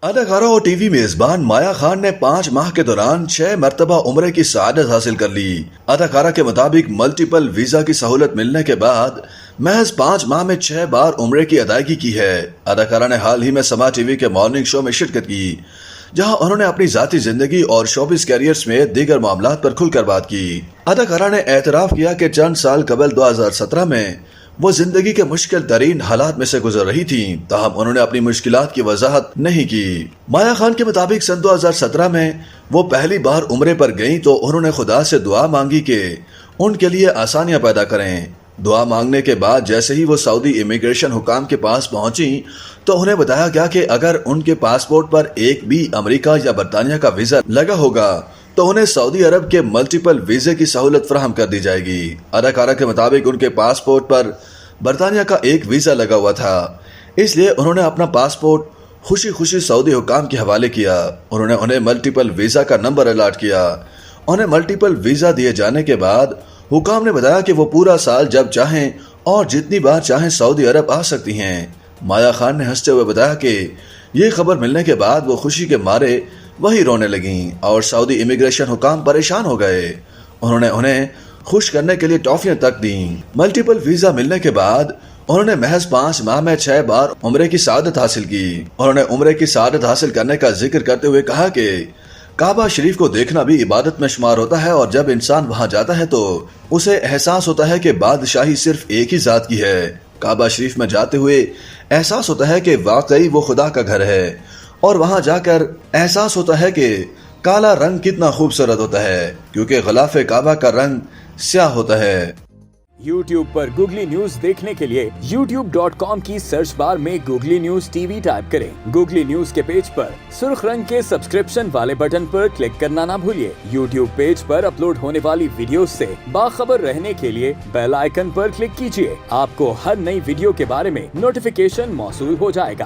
اداکارہ اور T V میزبان مایا خان نے 5 ماہ کے دوران 6 مرتبہ عمرے کی سعادت حاصل کر لی۔ اداکارہ کے مطابق ملٹیپل ویزا کی سہولت ملنے کے بعد محض 5 ماہ میں 6 بار عمرے کی ادائیگی کی ہے۔ اداکارہ نے حال ہی میں سما ٹی وی کے مارننگ شو میں شرکت کی، جہاں انہوں نے اپنی ذاتی زندگی اور شوبز کیریئر میں دیگر معاملات پر کھل کر بات کی۔ اداکارہ نے اعتراف کیا کہ چند سال قبل 2017 میں وہ زندگی کے مشکل ترین حالات میں سے گزر رہی تھیں، تاہم انہوں نے اپنی مشکلات کی وضاحت نہیں کی۔ مایا خان کے مطابق سن 2017 میں وہ پہلی بار عمرے پر گئیں تو انہوں نے خدا سے دعا مانگی کہ ان کے لیے آسانیاں پیدا کریں۔ دعا مانگنے کے بعد جیسے ہی وہ سعودی امیگریشن حکام کے پاس پہنچیں تو انہیں بتایا گیا کہ اگر ان کے پاسپورٹ پر ایک بھی امریکہ یا برطانیہ کا ویزا لگا ہوگا تو انہیں سعودی عرب کے ملٹیپل ویزے کی سہولت فراہم کر دی جائے گی۔ اداکارہ کے مطابق ان کے پاسپورٹ پر برطانیہ کا ایک ویزا لگا ہوا تھا، اس لیے انہوں نے اپنا پاسپورٹ خوشی خوشی سعودی حکام کے حوالے کیا۔ انہوں نے انہیں ملٹیپل ویزا کا نمبر الاٹ کیا۔ انہیں ملٹیپل ویزا دیے جانے کے بعد حکام نے بتایا کہ وہ پورا سال جب چاہیں اور جتنی بار چاہیں سعودی عرب آ سکتی ہیں۔ مایا خان نے ہنستے ہوئے بتایا کہ یہ خبر ملنے کے بعد وہ خوشی کے مارے وہی رونے لگیں اور سعودی امیگریشن حکام پریشان ہو گئے۔ انہوں نے انہیں خوش کرنے کے لیے ٹافیاں تک دیں۔ ملٹیپل ویزا ملنے کے بعد انہوں نے محض 5 ماہ میں 6 بار عمرے کی سعادت حاصل کی۔ انہوں نے عمرے کی سعادت حاصل کرنے کا ذکر کرتے ہوئے کہا کہ کعبہ شریف کو دیکھنا بھی عبادت میں شمار ہوتا ہے، اور جب انسان وہاں جاتا ہے تو اسے احساس ہوتا ہے کہ بادشاہی صرف ایک ہی ذات کی ہے۔ کعبہ شریف میں جاتے ہوئے احساس ہوتا ہے کہ واقعی وہ خدا کا گھر ہے، اور وہاں جا کر احساس ہوتا ہے کہ کالا رنگ کتنا خوبصورت ہوتا ہے، کیونکہ غلاف کعبہ کا رنگ سیاہ ہوتا ہے۔ YouTube پر گوگلی نیوز دیکھنے کے لیے youtube.com کی سرچ بار میں googly news T V type کریں۔ گوگلی نیوز کے پیج پر سرخ رنگ کے سبسکرپشن والے بٹن پر کلک کرنا نہ بھولیے۔ YouTube پیج پر اپلوڈ ہونے والی ویڈیوز سے باخبر رہنے کے لیے بیل آئیکن پر کلک کیجیے۔ آپ کو ہر نئی ویڈیو کے بارے میں نوٹیفیکیشن موصول ہو جائے گا۔